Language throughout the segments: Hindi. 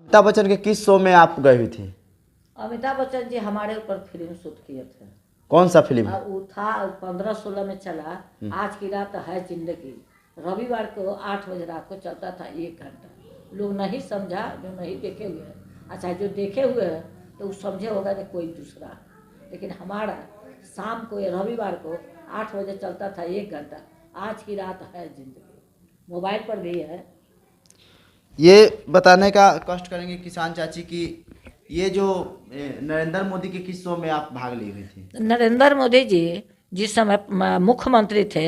अमिताभ बच्चन के किस शो में आप गई हुई थी? अमिताभ बच्चन जी हमारे ऊपर फिल्म शूट किए थे। कौन सा फिल्म? वो था 15-16 में चला, आज की रात है जिंदगी। रविवार को 8 बजे रात को चलता था 1 घंटा। लोग नहीं समझा जो नहीं देखे हुए हैं। अच्छा जो देखे हुए हैं तो वो समझे होगा कि कोई दूसरा है, लेकिन हमारा शाम को रविवार को 8 बजे चलता था 1 घंटा, आज की रात है जिंदगी। मोबाइल पर भी है। ये बताने का कष्ट करेंगे किसान चाची की ये जो नरेंद्र मोदी के किस शो में आप भाग ली हुई थी? नरेंद्र मोदी जी जिस समय मुख्यमंत्री थे,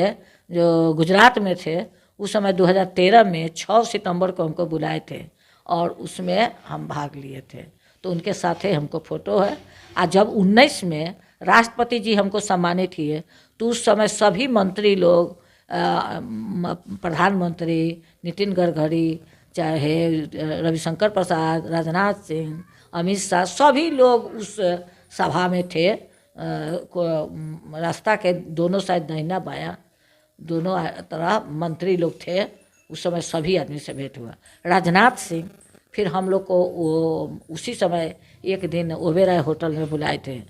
जो गुजरात में थे, उस समय 2013 में 6 सितंबर को हमको बुलाए थे और उसमें हम भाग लिए थे। तो उनके साथ ही हमको फोटो है। और जब 19 में राष्ट्रपति जी हमको सम्मानित किए तो उस समय सभी मंत्री लोग, प्रधानमंत्री नितिन गडकरी, चाहे रविशंकर प्रसाद, राजनाथ सिंह, अमित शाह, सभी लोग उस सभा में थे। रास्ता के दोनों साइड दाहिना बायां दोनों तरह मंत्री लोग थे। उस समय सभी आदमी से भेंट हुआ। राजनाथ सिंह फिर हम लोग को उसी समय एक दिन ओबेरॉय होटल में बुलाए थे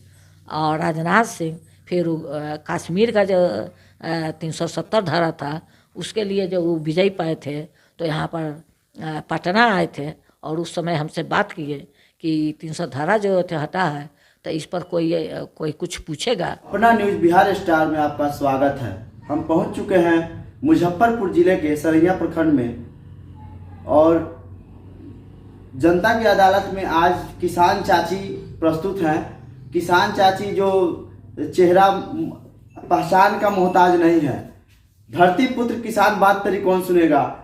और राजनाथ सिंह फिर कश्मीर का जो 370 धारा था उसके लिए जो वो विजय पाए थे तो यहाँ पर पटना आए थे और उस समय हमसे बात किए कि 300 धारा जो थे हटा है तो इस पर कोई कुछ पूछेगा। अपना न्यूज बिहार स्टार में आपका स्वागत है। हम पहुंच चुके हैं मुजफ्फरपुर जिले के सरैया प्रखंड में और जनता की अदालत में आज किसान चाची प्रस्तुत हैं। किसान चाची जो चेहरा पहचान का मोहताज नहीं है। धरती पुत्र किसान बात तेरी कौन सुनेगा,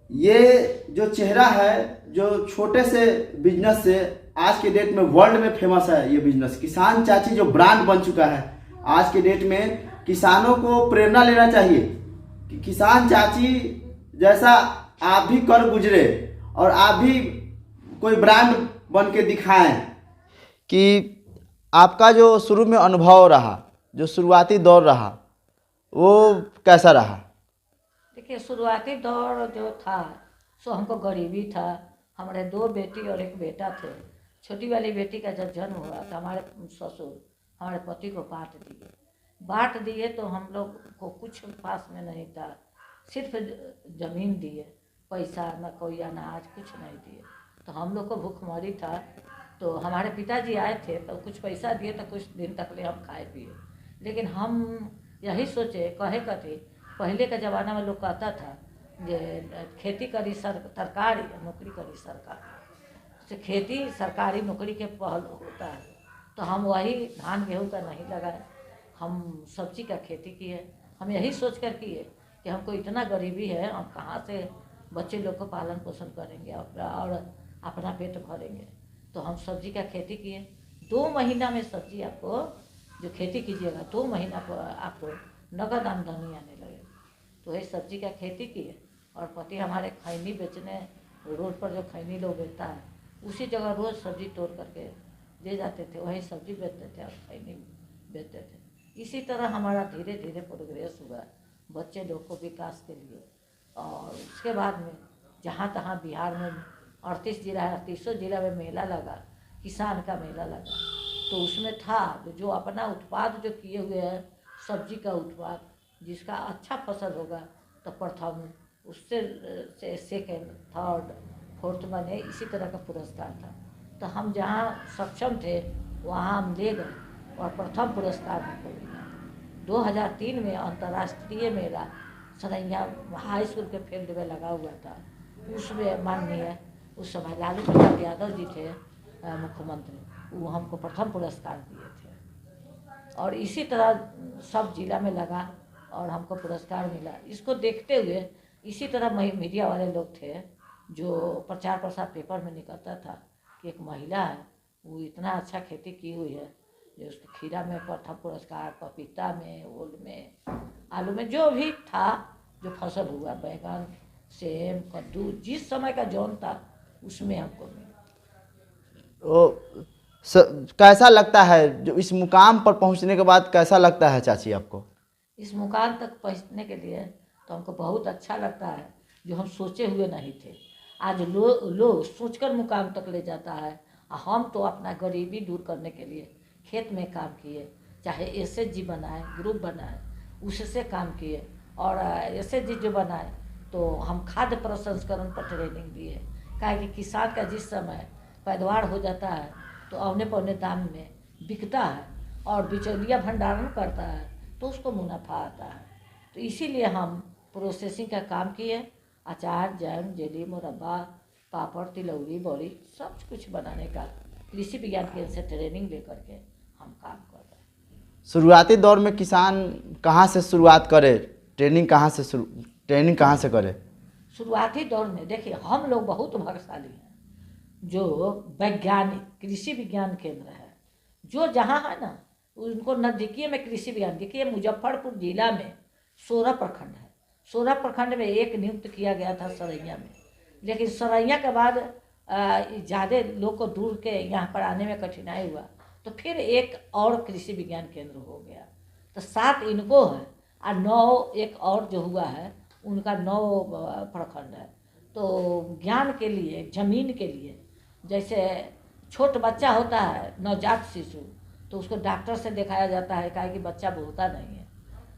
ये जो चेहरा है जो छोटे से बिजनेस से आज के डेट में वर्ल्ड में फेमस है। ये बिजनेस किसान चाची जो ब्रांड बन चुका है। आज के डेट में किसानों को प्रेरणा लेना चाहिए कि किसान चाची जैसा आप भी कर गुजरे और आप भी कोई ब्रांड बन के दिखाएं। कि आपका जो शुरू में अनुभव रहा, जो शुरुआती दौर रहा, वो कैसा रहा? देखिए शुरुआती दौर जो था सो हमको गरीबी था। हमारे 2 बेटी और 1 बेटा थे। छोटी वाली बेटी का जब जन्म हुआ तो हमारे ससुर हमारे पति को बांट दिए तो हम लोग को कुछ पास में नहीं था, सिर्फ ज़मीन दिए, पैसा न कोई अनाज कुछ नहीं दिए। तो हम लोग को भूखमरी था। तो हमारे पिताजी आए थे तो कुछ पैसा दिए तो कुछ दिन तक ले हम खाए पिए। लेकिन हम यही सोचे कहे कथी, पहले का ज़माना में लोग कहता था जे खेती करी सरकारी नौकरी करी सरकार से, खेती सरकारी नौकरी के पहल होता है। तो हम वही धान गेहूँ का नहीं लगाए, हम सब्जी का खेती किए। हम यही सोच कर किए कि हमको इतना गरीबी है, हम कहाँ से बच्चे लोग को पालन पोषण करेंगे और अपना पेट भरेंगे। तो हम सब्जी का खेती किए। 2 महीना में सब्जी आपको जो खेती कीजिएगा 2 महीना पर आपको नगद आमदनी आने लगे। तो ये सब्जी का खेती किए और पति हमारे खैनी बेचने, रोड पर जो खैनी लोग बेचता है उसी जगह रोज़ सब्जी तोड़ करके दे जाते थे, वही सब्जी बेचते थे और खैनी बेचते थे। इसी तरह हमारा धीरे धीरे प्रोग्रेस हुआ बच्चे लोग को विकास के लिए। और उसके बाद में जहाँ तहाँ बिहार में 38 जिला है, 38 जिला में मेला लगा, किसान का मेला लगा। तो उसमें था जो अपना उत्पाद जो किए हुए हैं सब्जी का उत्पाद, जिसका अच्छा फसल होगा तो प्रथम, उससे सेकेंड, थर्ड, फोर्थ बने, इसी तरह का पुरस्कार था। तो हम जहाँ सक्षम थे वहाँ हम ले गए और प्रथम पुरस्कार हमको मिला। 2003 में अंतर्राष्ट्रीय मेला सरैया हाई स्कूल के फील्ड में लगा हुआ था। उसमें माननीय उस समय लालू प्रसाद यादव जी थे मुख्यमंत्री, वो हमको प्रथम पुरस्कार दिए थे। और इसी तरह सब जिला में लगा और हमको पुरस्कार मिला। इसको देखते हुए इसी तरह मीडिया वाले लोग थे जो प्रचार प्रसार पेपर में निकलता था कि एक महिला है वो इतना अच्छा खेती की हुई है, जो उसको खीरा में प्रथम पुरस्कार, पपीता में, ओल में, आलू में, जो भी था जो फसल हुआ, बैगन, सेम, कद्दू, जिस समय का जौन था उसमें हमको मिला। कैसा लगता है जो इस मुकाम पर पहुंचने के बाद कैसा लगता है चाची आपको? इस मुकाम तक पहुंचने के लिए तो हमको बहुत अच्छा लगता है जो हम सोचे हुए नहीं थे। आज लो सोचकर मुकाम तक ले जाता है। हम तो अपना गरीबी दूर करने के लिए खेत में काम किए, चाहे एसएचजी बनाए, ग्रुप बनाए, उससे काम किए। और एसएचजी जो बनाए तो हम खाद्य प्रसंस्करण पर ट्रेनिंग दिए, काहे कि किसान का जिस समय पैदावार हो जाता है तो औने पौने दाम में बिकता है और बिचौलिया भंडारण करता है तो उसको मुनाफा आता है। तो इसीलिए हम प्रोसेसिंग का काम किए, अचार, जैम, जेली, मुरब्बा, पापड़, तिलौरी, बड़ी सब कुछ बनाने का कृषि विज्ञान केंद्र से ट्रेनिंग लेकर के हम काम कर रहे हैं। शुरुआती दौर में किसान कहाँ से शुरुआत करे, ट्रेनिंग कहाँ से करे? शुरुआती दौर में देखिए हम लोग बहुत भाग्यशाली हैं जो वैज्ञानिक कृषि विज्ञान केंद्र है, जो जहाँ है ना उनको नज़दीकी में कृषि विज्ञान। देखिए मुजफ्फरपुर जिला में 16 प्रखंड है, 16 प्रखंड में एक नियुक्त किया गया था सरैया में, लेकिन सरैया के बाद ज़्यादा लोग को दूर के यहाँ पर आने में कठिनाई हुआ तो फिर एक और कृषि विज्ञान केंद्र हो गया। तो 7 इनको है और 9 एक और जो हुआ है उनका 9 प्रखंड है। तो ज्ञान के लिए, जमीन के लिए, जैसे छोट बच्चा होता है नवजात शिशु तो उसको डॉक्टर से दिखाया जाता है, काहे कि बच्चा बोलता नहीं है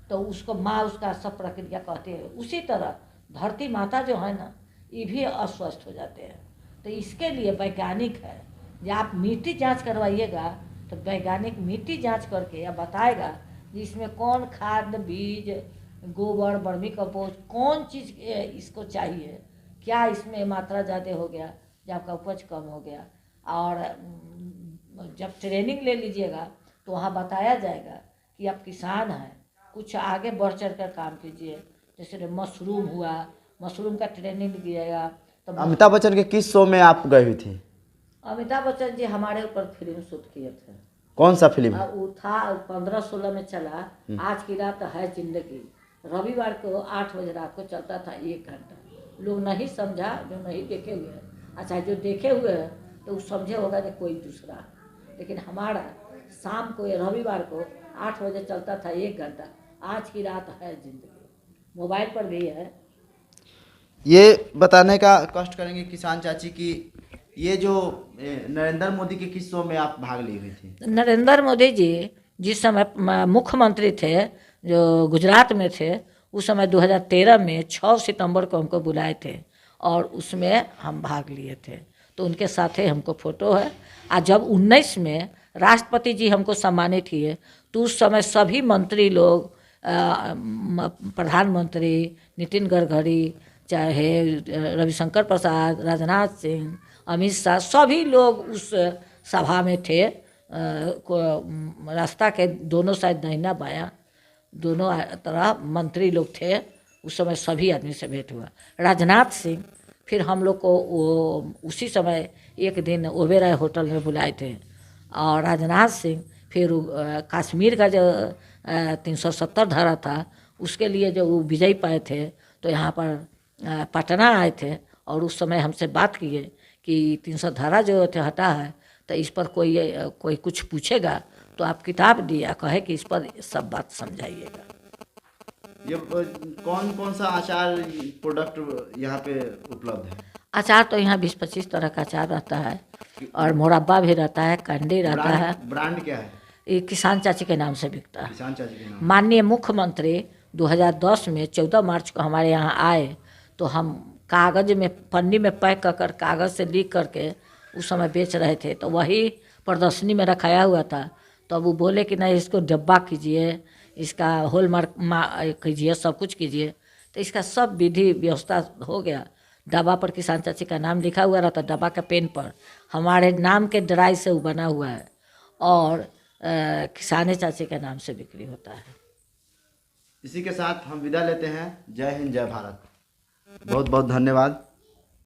तो उसको माँ उसका सब प्रक्रिया कहते हैं। उसी तरह धरती माता जो है ना ये भी अस्वस्थ हो जाते हैं। तो इसके लिए वैज्ञानिक है, जब आप मिट्टी जांच करवाइएगा तो वैज्ञानिक मिट्टी जांच करके या बताएगा कि इसमें कौन खाद, बीज, गोबर, वर्मी कंपोस्ट, कौन चीज़ इसको चाहिए, क्या इसमें मात्रा ज़्यादा हो गया, जब आपका उपज कम हो गया। और जब ट्रेनिंग ले लीजिएगा तो वहाँ बताया जाएगा कि आप किसान हैं, कुछ आगे बढ़ चढ़ कर काम कीजिए। जैसे मशरूम हुआ, मशरूम का ट्रेनिंग दिएगा। तो अमिताभ बच्चन के किस शो में आप गई हुई थी? अमिताभ बच्चन जी हमारे ऊपर फिल्म शूट किए थे। कौन सा फिल्म? वो था 15-16 में चला, आज की रात है जिंदगी। रविवार को 8 बजे रात को चलता था, 1 घंटा। लोग नहीं समझा जो नहीं देखे हुए हैं, अच्छा जो देखे हुए हैं तो वो समझे होगा कि कोई दूसरा, लेकिन हमारा शाम को रविवार को 8 बजे चलता था, 1 घंटा, आज की रात है जिंदगी। मोबाइल पर भी है। ये बताने का कष्ट करेंगे किसान चाची की ये जो नरेंद्र मोदी के किस शो में आप भाग ली हुई थी? नरेंद्र मोदी जी जिस समय मुख्यमंत्री थे, जो गुजरात में थे, उस समय 2013 में 6 सितंबर को हमको बुलाए थे और उसमें हम भाग लिए थे। तो उनके साथ ही हमको फोटो है। और जब 19 में राष्ट्रपति जी हमको सम्मानित किए तो उस समय सभी मंत्री लोग, प्रधानमंत्री नितिन गडकरी, चाहे रविशंकर प्रसाद, राजनाथ सिंह, अमित शाह, सभी लोग उस सभा में थे। रास्ता के दोनों साइड दाहिना बायां दोनों तरह मंत्री लोग थे। उस समय सभी आदमी से भेंट हुआ। राजनाथ सिंह फिर हम लोग को वो उसी समय एक दिन ओबेरॉय होटल में बुलाए थे और राजनाथ सिंह फिर कश्मीर का जो 370 धारा था उसके लिए जो वो विजय पाए थे तो यहाँ पर पटना आए थे और उस समय हमसे बात किए कि 300 धारा जो हटा है तो इस पर कोई कुछ पूछेगा तो आप किताब दिया कहे कि इस पर सब बात समझाइएगा। ये कौन कौन सा अचार प्रोडक्ट यहाँ पे उपलब्ध है? अचार तो यहाँ 20-25 तरह का अचार रहता है और मुरब्बा भी रहता है, कैंडी रहता है। ब्रांड क्या है? ये किसान चाची के नाम से बिकता है। किसान चाची के नाम। माननीय मुख्यमंत्री 2010 में 14 मार्च को हमारे यहाँ आए तो हम कागज़ में पन्नी में पैक कर कागज़ से लीक करके उस समय बेच रहे थे। तो वही प्रदर्शनी में रखाया हुआ था। तो अब वो बोले कि नहीं इसको डब्बा कीजिए, इसका हॉलमार्क कीजिए, सब कुछ कीजिए। तो इसका सब विधि व्यवस्था हो गया। डब्बा पर किसान चाची का नाम लिखा हुआ रहता, डब्बा के पेन पर हमारे नाम के ड्राई से वो बना हुआ है और किसान चाची के नाम से बिक्री होता है। इसी के साथ हम विदा लेते हैं। जय हिंद, जय भारत। बहुत बहुत धन्यवाद।